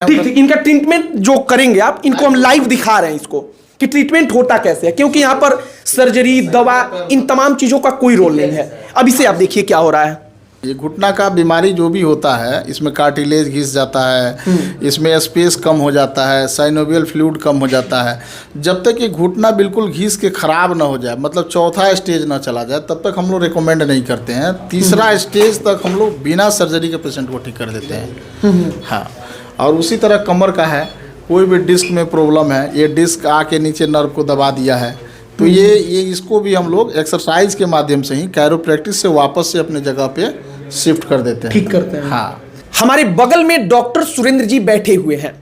ठीक ठीक, इनका ट्रीटमेंट जो करेंगे आप, इनको हम लाइव दिखा रहे हैं इसको कि ट्रीटमेंट होता कैसे है, क्योंकि यहाँ पर सर्जरी, दवा, इन तमाम चीजों का कोई रोल नहीं है। अब इसे आप देखिए क्या हो रहा है। ये घुटना का बीमारी जो भी होता है, इसमें कार्टिलेज घिस जाता है, इसमें स्पेस कम हो जाता है, साइनोवियल फ्लूइड कम हो जाता है। जब तक ये घुटना बिल्कुल घिस के ख़राब ना हो जाए, मतलब चौथा स्टेज ना चला जाए, तब तक हम लोग रिकमेंड नहीं करते हैं। तीसरा स्टेज तक हम लोग बिना सर्जरी के पेशेंट को ठीक कर देते हैं। हाँ, और उसी तरह कमर का है, कोई भी डिस्क में प्रॉब्लम है, ये डिस्क आके नीचे नर्व को दबा दिया है, तो ये इसको भी हम लोग एक्सरसाइज के माध्यम से ही कैरोप्रैक्टिस से वापस से अपने जगह पे शिफ्ट कर देते हैं, ठीक करते हैं। हाँ, हमारे बगल में डॉक्टर सुरेंद्र जी बैठे हुए हैं।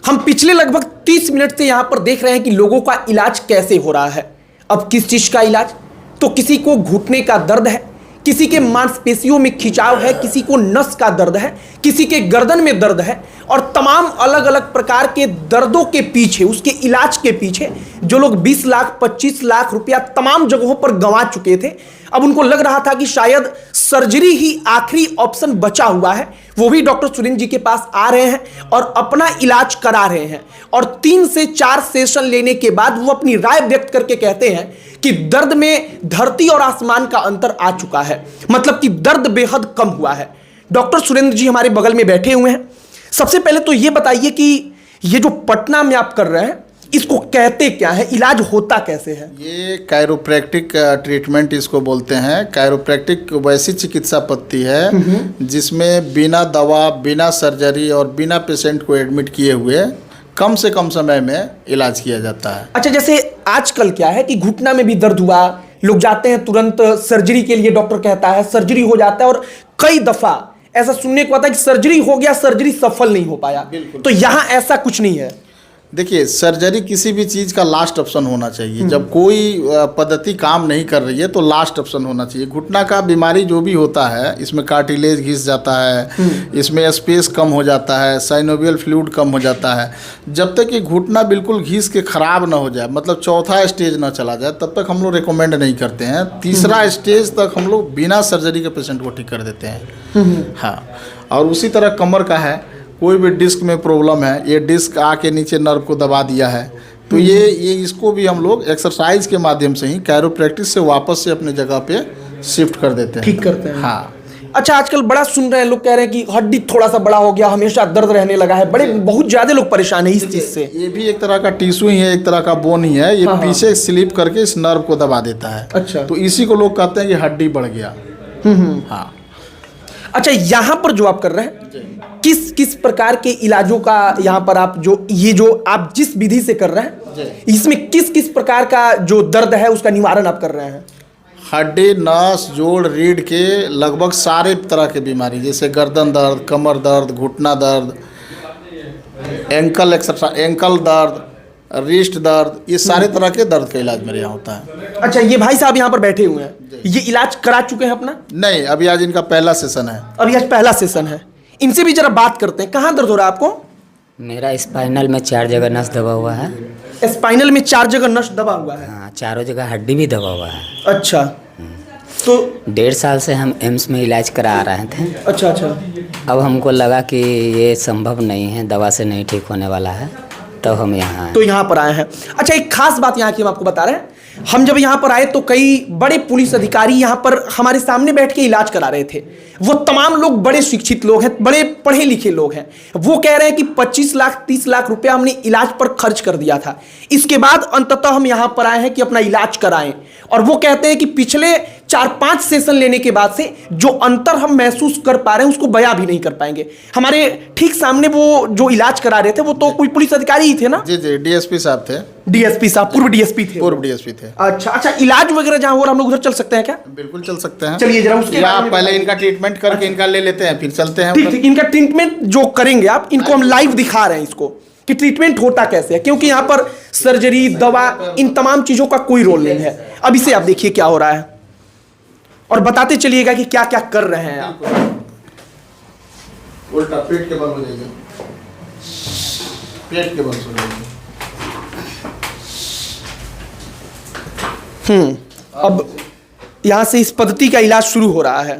हम पिछले लगभग 30 मिनट से यहां पर देख रहे हैं कि लोगों का इलाज कैसे हो रहा है। अब किस चीज का इलाज, तो किसी को घुटने का दर्द है, किसी के मांसपेशियों में खिंचाव है, किसी को नस का दर्द है, किसी के गर्दन में दर्द है, और तमाम अलग अलग प्रकार के दर्दों के पीछे, उसके इलाज के पीछे जो लोग 20 लाख 25 लाख रुपया तमाम जगहों पर गंवा चुके थे, अब उनको लग रहा था कि शायद सर्जरी ही आखिरी ऑप्शन बचा हुआ है, वो भी डॉक्टर सुरेंद्र जी के पास आ रहे हैं और अपना इलाज करा रहे हैं। और 3 से 4 सेशन लेने के बाद वो अपनी राय व्यक्त करके कहते हैं कि दर्द में धरती और आसमान का अंतर आ चुका है, मतलब कि दर्द बेहद कम हुआ है। डॉक्टर सुरेंद्र जी हमारे बगल में बैठे हुए हैं। सबसे पहले तो ये बताइए कि ये जो पटना में आप कर रहे हैं, इसको कहते क्या है, इलाज होता कैसे है? ये कैरोप्रैक्टिक ट्रीटमेंट इसको बोलते हैं। कैरोप्रैक्टिक वैसी चिकित्सा पद्धति है जिसमें बिना दवा, बिना सर्जरी और बिना पेशेंट को एडमिट किए हुए कम से कम समय में इलाज किया जाता है। अच्छा, जैसे आजकल क्या है कि घुटना में भी दर्द हुआ, लोग जाते हैं तुरंत सर्जरी के लिए, डॉक्टर कहता है सर्जरी हो जाता है, और कई दफा ऐसा सुनने को आता है कि सर्जरी हो गया, सर्जरी सफल नहीं हो पाया। तो यहाँ ऐसा कुछ नहीं है। देखिए, सर्जरी किसी भी चीज़ का लास्ट ऑप्शन होना चाहिए। जब कोई पद्धति काम नहीं कर रही है तो लास्ट ऑप्शन होना चाहिए। घुटना का बीमारी जो भी होता है, इसमें कार्टिलेज घिस जाता है, इसमें स्पेस कम हो जाता है, साइनोवियल फ्लूइड कम हो जाता है। जब तक ये घुटना बिल्कुल घिस के ख़राब ना हो जाए, मतलब चौथा स्टेज ना चला जाए, तब तक हम लोग रिकमेंड नहीं करते हैं। तीसरा स्टेज तक हम लोग बिना सर्जरी के पेशेंट को ठीक कर देते हैं। हाँ, और उसी तरह कमर का है, कोई भी डिस्क में प्रॉब्लम है, ये डिस्क आके नीचे नर्व को दबा दिया है, तो ये इसको भी हम लोग एक्सरसाइज के माध्यम से ही कैरोप्रैक्टिस से वापस से अपने जगह पे शिफ्ट कर देते हैं, ठीक करते हैं। हाँ। अच्छा, आजकल बड़ा सुन रहे हैं, लोग कह रहे हैं कि हड्डी थोड़ा सा बड़ा हो गया, हमेशा दर्द रहने लगा है, बहुत ज्यादा लोग परेशान है इस चीज से। ये भी एक तरह का टिश्यू ही है, एक तरह का बोन ही है। ये पीछे स्लिप करके इस नर्व को दबा देता है। अच्छा, तो इसी को लोग कहते हैं कि हड्डी बढ़ गया। हाँ। अच्छा, यहाँ पर जो आप कर रहे हैं, किस किस प्रकार के इलाजों का यहाँ पर आप जो आप जिस विधि से कर रहे हैं, इसमें किस किस प्रकार का जो दर्द है उसका निवारण आप कर रहे हैं? हड्डी, नस, जोड़, रीढ़ के लगभग सारे तरह के बीमारी, जैसे गर्दन दर्द, कमर दर्द, घुटना दर्द, एंकल दर्द, रिस्ट दर्द, ये सारे तरह के दर्द का इलाज मेरे यहाँ होता है। अच्छा, ये भाई साहब यहाँ पर बैठे हुए हैं, ये इलाज करा चुके हैं अपना? नहीं, अभी आज इनका पहला सेशन है। अभी आज पहला सेशन है। इनसे भी जरा बात करते हैं। कहाँ दर्द हो रहा है आपको? मेरा स्पाइनल में 4 जगह नस दबा हुआ है। स्पाइनल में 4 जगह नस दबा हुआ है? हाँ, चारों जगह हड्डी भी दबा हुआ है। अच्छा, तो 1.5 साल से हम एम्स में इलाज करा रहे थे। अच्छा अच्छा। अब हमको लगा कि ये संभव नहीं है, दवा से नहीं ठीक होने वाला है, तो हम यहाँ तो यहाँ पर आए हैं। अच्छा, एक खास बात यहाँ की हम आपको बता रहे हैं, हम जब यहाँ पर आए तो कई बड़े पुलिस अधिकारी यहाँ पर हमारे सामने बैठ के इलाज करा रहे थे। वो तमाम लोग बड़े शिक्षित लोग हैं, बड़े पढ़े लिखे लोग हैं। वो कह रहे हैं कि 25 लाख 30 लाख रुपया हमने इलाज पर खर्च कर दिया था, इसके बाद अंततः हम यहाँ पर आए हैं कि अपना इलाज कराएं। और वो कहते हैं कि पिछले 4-5 सेशन लेने के बाद से जो अंतर हम महसूस कर पा रहे हैं उसको बयां भी नहीं कर पाएंगे। हमारे ठीक सामने वो जो इलाज करा रहे थे वो तो कोई पुलिस अधिकारी ही थे ना? जी जी, डीएसपी साहब थे। डीएसपी साहब, पूर्व डीएसपी थे? पूर्व डीएसपी थे। अच्छा अच्छा, इलाज वगैरह जहाँ हो रहा हम लोग उधर चल सकते हैं क्या? बिल्कुल चल सकते हैं। चलिए जरा उसके आप पहले इनका ट्रीटमेंट करके इनका ले लेते हैं, फिर चलते हैं। ठीक ठीक, इनका ट्रीटमेंट जो करेंगे आप, इनको हम लाइव दिखा रहे हैं इसको कि ट्रीटमेंट होता कैसे है, क्योंकि यहाँ पर सर्जरी, दवा, इन तमाम चीजों का कोई रोल नहीं है। अब इसे आप देखिए क्या हो रहा है और बताते चलिएगा कि क्या क्या कर रहे हैं आप। उल्टा पेट के बल हो जाएगा, पेट के बल हो जाएगा। अब यहाँ से इस पद्धति का इलाज शुरू हो रहा है।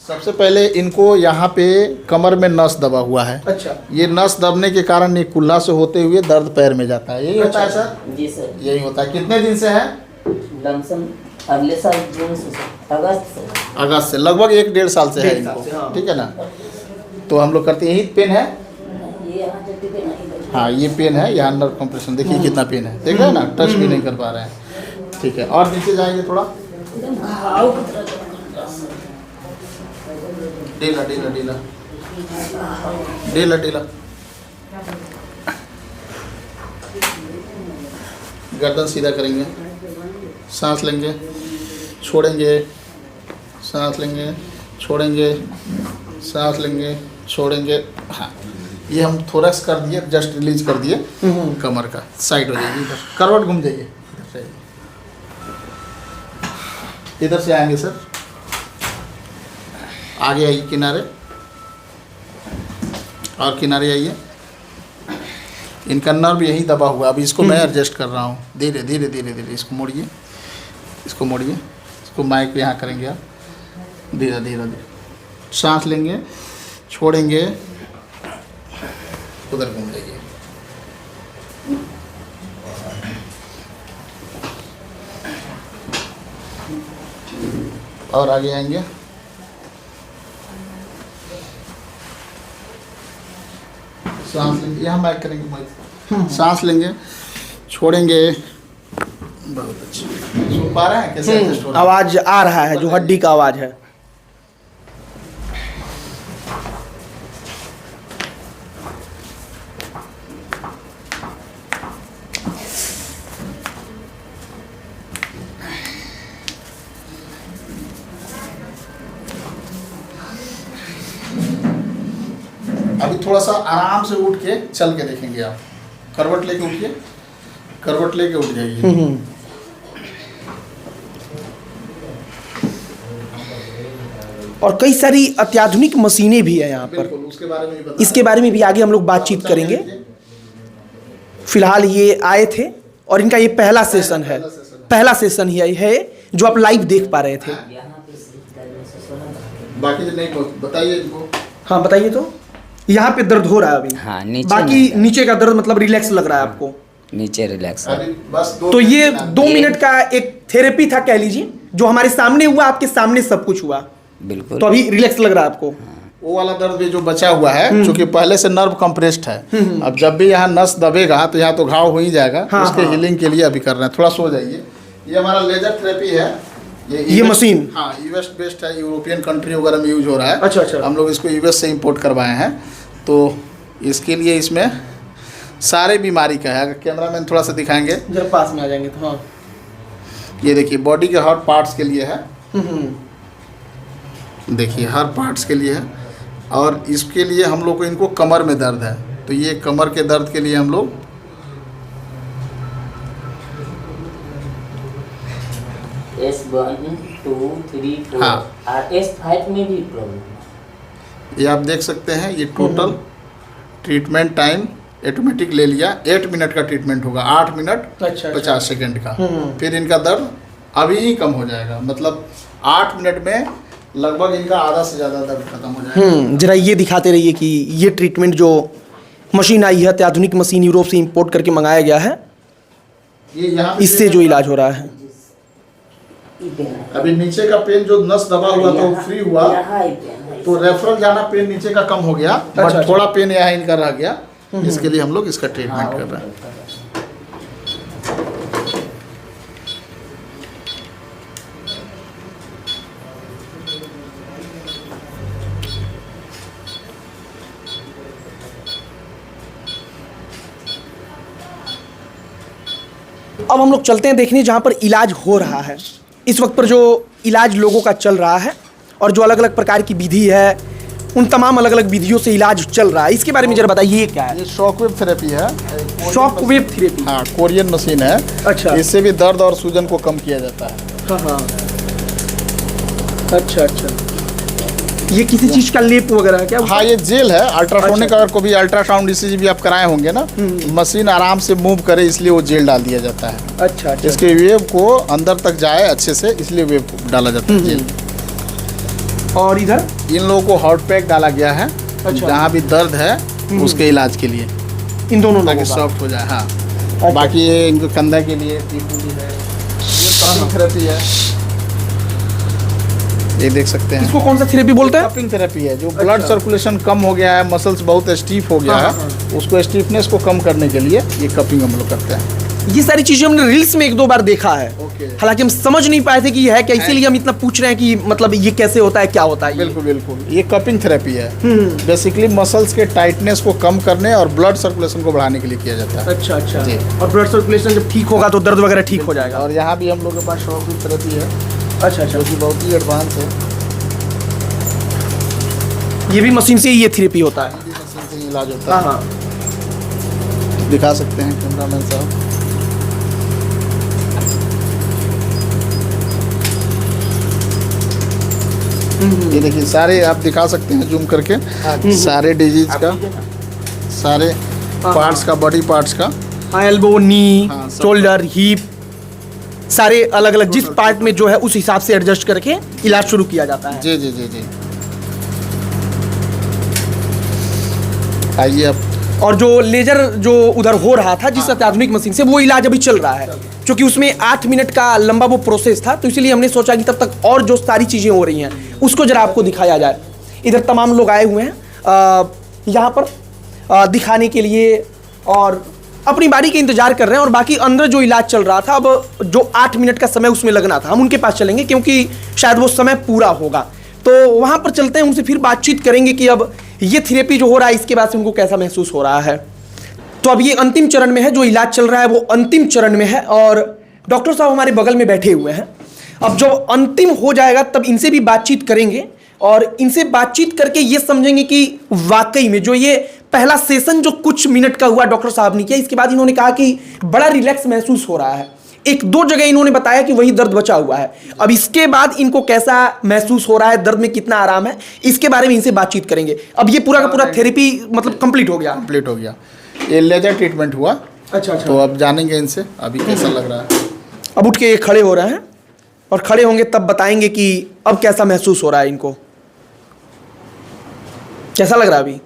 सबसे पहले इनको यहाँ पे कमर में नस दबा हुआ है। अच्छा। ये नस दबने के कारण ये कुल्ला से होते हुए दर्द पैर में जाता है, यही होता है सर? जी सर। यही होता है। कितने दिन से है? लमसम अगले साल जून से अगस्त से, लगभग 1-1.5 साल से है इनको, हाँ। ठीक है ना? तो हम लोग करते हैं, यही पेन है। हाँ, ये पेन है, यहाँ नर्व कंप्रेशन देखिए कितना पेन है, देख रहे हैं ना, टच भी नहीं कर पा रहे हैं। ठीक है, और नीचे जाएंगे थोड़ा, ढीला ढीला ढीला ढीला ढीला, गर्दन सीधा करेंगे, सांस लेंगे, छोड़ेंगे, सांस लेंगे, छोड़ेंगे, सांस लेंगे, छोड़ेंगे। हाँ, ये हम थोरैक्स कर दिए, जस्ट रिलीज कर दिए, कमर का साइड हो जाएगी, इधर करवट घूम जाइए, इधर से आएंगे सर, आगे आइए किनारे, और किनारे आइए। इनका नर्व यही दबा हुआ, अभी इसको मैं एडजस्ट कर रहा हूँ, धीरे धीरे धीरे धीरे। इसको मोड़िए, इसको मोड़िए, इसको माइक पे यहाँ करेंगे आप, धीरे धीरे धीरे सांस लेंगे, छोड़ेंगे, उधर घूम जाइए। और आगे आएंगे, सांस लेंगे, यहाँ माइक करेंगे, माइक सांस लेंगे, छोड़ेंगे। बहुत अच्छा, सुन पा रहे हैं कैसे एडजस्ट हो रहा है? आवाज आ रहा है, जो हड्डी का आवाज है। अभी थोड़ा सा आराम से उठ के चल के देखेंगे आप, करवट लेके उठिए, करवट लेके उठ जाइए। और कई सारी अत्याधुनिक मशीनें भी है यहाँ पर, बिल्कुल, उसके बारे में भी बता इसके बारे में भी आगे हम लोग बातचीत करेंगे। फिलहाल ये आए थे और इनका ये पहला सेशन है, पहला सेशन ही है जो आप लाइव देख पा रहे थे। बाकी नहीं बताइए इनको। हाँ बताइए, तो यहाँ पे दर्द हो रहा है अभी? हाँ, नीचे बाकी नहीं। नीचे का दर्द मतलब रिलैक्स लग रहा है आपको? नीचे रिलैक्स। अभी बस तो ये 2 मिनट का एक थेरेपी था कह लीजिए, जो हमारे सामने हुआ, आपके सामने सब कुछ हुआ, बिल्कुल। तो अभी रिलैक्स लग रहा है आपको? वो वाला दर्द भी जो बचा हुआ है, क्योंकि पहले से नर्व कंप्रेस्ड है, अब जब भी यहाँ नस दबेगा तो यहाँ तो घाव हो ही जाएगा। हाँ, उसके हाँ। हीलिंग के लिए अभी कर रहे हैं, थोड़ा सो जाइए। ये हमारा लेजर थेरेपी है, ये मशीन? हाँ, यूएस बेस्ड है, यूरोपियन कंट्री वगैरह में यूज हो रहा है। अच्छा अच्छा। हम लोग इसको यूएस से इंपोर्ट करवाए हैं, तो इसके लिए इसमें सारे बीमारी का है। अगर कैमरामैन थोड़ा सा दिखाएंगे, जरा पास में आ जाएंगे तो। हाँ, ये देखिए बॉडी के हर पार्ट्स के लिए है, देखिए हर पार्ट्स के लिए है। और इसके लिए हम लोग को, इनको कमर में दर्द है, तो ये कमर के दर्द के लिए हम लोग S1, 2, 3, 4 हाँ। और S5 में भी प्रॉब्लम। ये आप देख सकते हैं, ये टोटल ट्रीटमेंट टाइम ऑटोमेटिक ले लिया, 8 मिनट का ट्रीटमेंट होगा, 8 मिनट अच्छा, 50 सेकंड का। फिर इनका दर्द अभी ही कम हो जाएगा, मतलब 8 मिनट में लगभग इनका आधा से ज़्यादा दर्द खत्म हो जाएगा। जरा ये दिखाते रहिए कि ये ट्रीटमेंट जो मशीन आई है, अत्याधुनिक मशीन यूरोप से इंपोर्ट करके मंगाया गया है, ये यहाँ पे इससे जो इलाज हो रहा है। अभी नीचे का पेन जो नस दबा हुआ था वो फ्री हुआ, तो रेफरल जाना पेन नीचे का कम हो गया, अच्छा, बट थोड़ा पेन यहाँ इनका रह गया, इसके लिए हम लोग इसका ट्रीटमेंट कर रहे हैं। अब हम लोग चलते हैं देखने जहाँ पर इलाज हो रहा है। इस वक्त पर जो इलाज लोगों का चल रहा है और जो अलग अलग प्रकार की विधि है, उन तमाम अलग अलग विधियों से इलाज चल रहा है, इसके बारे में जरा बताइए, ये क्या है? ये शॉकवेव थेरेपी है, शॉक वेव थेरेपी? हाँ, कोरियन मशीन है। अच्छा। इससे भी दर्द और सूजन को कम किया जाता है। हाँ हाँ, अच्छा अच्छा। ये किसी चीज़ का लेप वगैरह है क्या? हाँ, ये जेल है, अल्ट्रासोनिक। अगर कोई अल्ट्रासाउंड ईसीजी भी आप कराए होंगे ना, मशीन आराम से मूव करे, इसलिए वो जेल डाल दिया जाता है। अच्छा अच्छा। इसके वेव को अंदर तक जाए अच्छे से, इसलिए वेव डाला जाता है जेल। और इधर इन लोगों को हॉट पैक डाला गया है, अच्छा। जहाँ भी दर्द है उसके इलाज के लिए, इन दोनों ताकि लोगों का। सॉफ्ट हो जाए। हाँ, बाकी ये इनको कंधा के लिए टीपुली है, ये कपिंग थेरेपी है, ये देख सकते हैं। इसको कौन सा थेरेपी बोलते हैं? कपिंग थेरेपी है, जो ब्लड सर्कुलेशन कम हो गया है, मसल्स बहुत स्टीफ हो गया हाँ, है, उसको स्टीफनेस को कम करने के लिए ये कपिंग हम लोग करते हैं। ये सारी चीजें हमने रील्स में एक दो बार देखा है, ओके। हालांकि हम समझ नहीं पाए थे कि ये है क्या, इसीलिए हम इतना पूछ रहे हैं कि मतलब ये कैसे होता है, क्या होता है ये? बिल्कुल बिल्कुल, ये कपिंग थेरेपी है, बेसिकली मसल्स के टाइटनेस को कम करने और ब्लड सर्कुलेशन को बढ़ाने के लिए किया जाता है। अच्छा अच्छा जी। और ब्लड सर्कुलेशन जब ठीक होगा तो दर्द वगैरह ठीक हो जाएगा। और यहाँ भी हम लोग के पास शॉकिंग थेरेपी है, अच्छा अच्छा, जो कि बहुत ही एडवांस है। ये भी मशीन से ही ये थेरेपी होता है? ये मशीन से इलाज होता हाँ है। हाँ। दिखा सकते हैं कैमरामैन साहब। ये देखिए, सारे आप दिखा सकते हैं जूम करके, सारे डिजीज का, सारे पार्ट्स का, बॉडी पार्ट्स का। हाँ, एल्बो, नी, हाँ, सब। शोल्डर, हिप, सारे अलग अलग जिस पार्ट में जो है उस हिसाब से एडजस्ट करके इलाज शुरू किया जाता है। जी जी जी जी। आइए अब। और जो लेजर जो उधर हो रहा था जिस अत्याधुनिक मशीन से, वो इलाज अभी चल रहा है, क्योंकि उसमें 8 मिनट का लंबा वो प्रोसेस था, तो इसलिए हमने सोचा कि तब तक और जो सारी चीज़ें हो रही हैं उसको जरा आपको दिखाया जाए। इधर तमाम लोग आए हुए हैं यहाँ पर दिखाने के लिए और अपनी बारी के इंतजार कर रहे हैं, और बाकी अंदर जो इलाज चल रहा था, अब जो 8 मिनट का समय उसमें लगना था, हम उनके पास चलेंगे क्योंकि शायद वो समय पूरा होगा, तो वहाँ पर चलते हैं, उनसे फिर बातचीत करेंगे कि अब ये थेरेपी जो हो रहा है इसके बाद से उनको कैसा महसूस हो रहा है। तो अब ये अंतिम चरण में है, जो इलाज चल रहा है वो अंतिम चरण में है, और डॉक्टर साहब हमारे बगल में बैठे हुए हैं। अब जो अंतिम हो जाएगा तब इनसे भी बातचीत करेंगे, और इनसे बातचीत करके ये समझेंगे कि वाकई में जो ये पहला सेशन जो कुछ मिनट का हुआ डॉक्टर साहब ने किया, इसके बाद इन्होंने कहा कि बड़ा रिलैक्स महसूस हो रहा है। एक दो जगह इन्होंने बताया कि वही दर्द बचा हुआ है। अब इसके बाद इनको कैसा महसूस हो रहा है, दर्द में कितना आराम है, इसके बारे में इनसे बातचीत करेंगे। अब ये पूरा का पूरा थेरेपी मतलब कंप्लीट हो गया? कंप्लीट हो गया, ये लेजर ट्रीटमेंट हुआ। अच्छा अच्छा। तो अब जानेंगे इनसे अभी कैसा लग रहा है। अब उठ के ये खड़े हो रहे हैं, और खड़े होंगे तब बताएंगे कि अब कैसा महसूस हो रहा है इनको। कैसा लग रहा है अभी?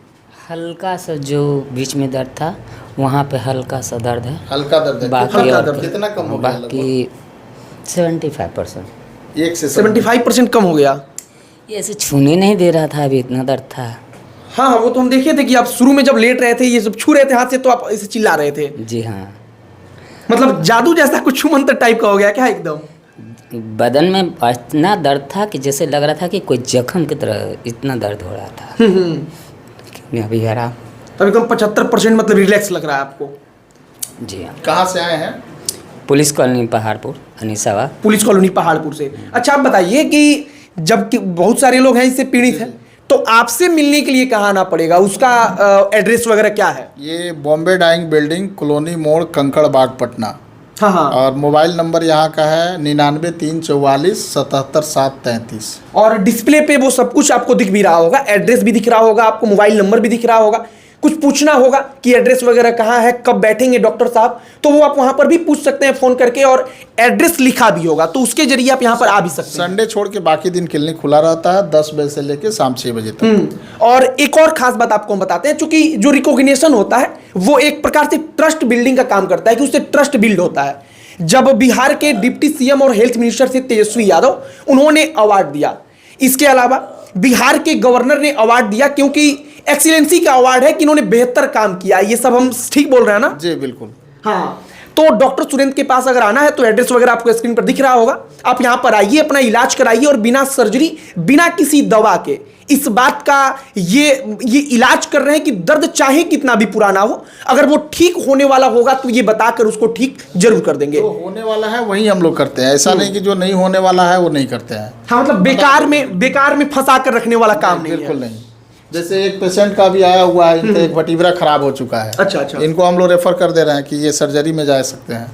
हल्का सा जो बीच में दर्द था वहाँ पे हल्का सा दर्द है, हल्का दर्द है, बाकी हल्का और दर्द। कितना कम हो गया? बाकी 75%। 1 से 75% कम हो गया। ये ऐसे छूने नहीं दे रहा था, अभी इतना दर्द था। हाँ हाँ, वो तो हम देखे थे कि आप शुरू में जब लेट रहे थे, ये सब छू रहे थे हाथ से, तो आप ऐसे चिल्ला रहे थे। जी हाँ, मतलब जादू जैसा कुछ मंत्र टाइप का हो गया क्या एकदम? बदन में इतना दर्द था कि जैसे लग रहा था कि कोई जख्म की तरह इतना दर्द हो रहा था। लेकिन अभी आराम। तब एकदम 75% मतलब रिलैक्स लग रहा है आपको? जी हाँ। कहाँ से आए हैं? Police colony Paharpur, Anisawa. Police colony Paharpur से। अच्छा, आप बताइए कि जब कि बहुत सारे लोग हैं इससे पीड़ित हैं, तो आपसे मिलने के लिए कहाँ आना पड़ेगा, उसका एड्रेस वगैरह क्या है? ये बॉम्बे डाइंग बिल्डिंग, कॉलोनी मोड़, कंकड़ बाग, पटना। हाँ हाँ। और मोबाइल नंबर यहाँ का है 99 344 77 733। और डिस्प्ले पे वो सब कुछ आपको दिख भी रहा होगा, एड्रेस भी दिख रहा होगा आपको, मोबाइल नंबर भी दिख रहा होगा। कुछ पूछना होगा कि एड्रेस वगैरह कहाँ है, कब बैठेंगे डॉक्टर साहब, तो वो आप वहाँ पर भी पूछ सकते हैं फ़ोन करके, और एड्रेस लिखा भी होगा, तो उसके जरिए आप यहाँ पर आ भी सकते हैं। संडे छोड़ के बाकी दिन क्लिनिक खुला रहता है 10 बजे से लेकर शाम 6 बजे तक। और एक और खास बात आपको हम बताते हैं, चूंकि जो रिकॉग्निशन होता है वो एक प्रकार से ट्रस्ट बिल्डिंग का काम करता है, कि उससे ट्रस्ट बिल्ड होता है। जब बिहार के डिप्टी सीएम और हेल्थ मिनिस्टर थे तेजस्वी यादव, उन्होंने अवार्ड दिया। इसके अलावा बिहार के गवर्नर ने अवार्ड दिया, क्योंकि एक्सीलेंसी का अवार्ड है कि इन्होंने बेहतर काम किया। ये सब हम ठीक बोल रहे हैं ना? जी बिल्कुल। हाँ, तो डॉक्टर सुरेंद्र के पास अगर आना है तो एड्रेस वगैरह आपको स्क्रीन पर दिख रहा होगा। आप यहाँ पर आइए, अपना इलाज कराइए, और बिना सर्जरी, बिना किसी दवा के, इस बात का ये इलाज कर रहे हैं कि दर्द चाहे कितना भी पुराना हो, अगर वो ठीक होने वाला होगा तो ये बताकर उसको ठीक जरूर कर देंगे। जो होने वाला है वही हम लोग करते हैं, ऐसा नहीं कि जो नहीं होने वाला है वो नहीं करते हैं। हाँ, मतलब बेकार में फंसा कर रखने वाला काम नहीं है। बिल्कुल नहीं। जैसे एक पेशेंट का भी आया हुआ है, इनका एक वर्टिब्रा खराब हो चुका है। अच्छा अच्छा। इनको हम लोग रेफर कर दे रहे हैं कि ये सर्जरी में जा सकते हैं,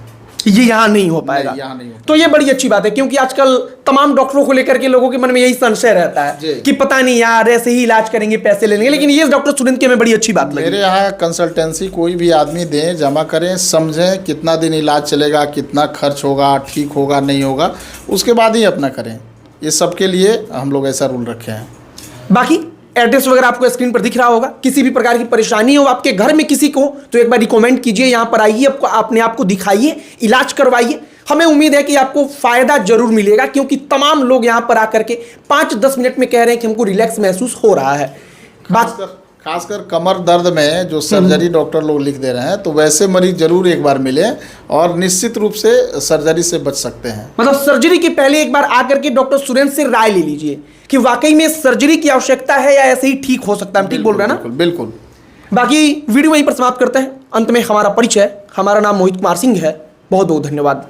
ये यहाँ नहीं हो पाएगा। यहाँ नहीं हो। तो ये बड़ी अच्छी बात है, क्योंकि आजकल तमाम डॉक्टरों को लेकर के लोगों के मन में यही संशय रहता है कि पता नहीं यार, ऐसे ही इलाज करेंगे, पैसे ले लेंगे। लेकिन ये डॉक्टर सुरेंद्र की हमें बड़ी अच्छी बात लगी। मेरे यहाँ कंसल्टेंसी कोई भी आदमी दें, जमा करें, समझें कितना दिन इलाज चलेगा, कितना खर्च होगा, ठीक होगा नहीं होगा, उसके बाद ही अपना करें। ये सब के लिए हम लोग ऐसा रूल रखे हैं। बाकी एड्रेस वगैरह आपको स्क्रीन पर दिख रहा होगा। किसी भी प्रकार की परेशानी हो आपके घर में किसी को, तो एक बार रिकमेंड कीजिए, यहाँ पर आइए, आपको अपने आप को दिखाइए, इलाज करवाइए। हमें उम्मीद है कि आपको फायदा जरूर मिलेगा, क्योंकि तमाम लोग यहाँ पर आकर के 5-10 मिनट में कह रहे हैं कि हमको रिलैक्स महसूस हो रहा है। खासकर कमर दर्द में जो सर्जरी डॉक्टर लोग लिख दे रहे हैं, तो वैसे मरीज जरूर एक बार मिले और निश्चित रूप से सर्जरी से बच सकते हैं। मतलब सर्जरी के पहले एक बार आकर के डॉक्टर सुरेंद्र से राय ले लीजिए कि वाकई में सर्जरी की आवश्यकता है या ऐसे ही ठीक हो सकता है। हम ठीक बोल रहे हैं ना? बिल्कुल। बाकी वीडियो वहीं पर समाप्त करते हैं। अंत में हमारा परिचय, हमारा नाम मोहित कुमार सिंह है। बहुत बहुत धन्यवाद।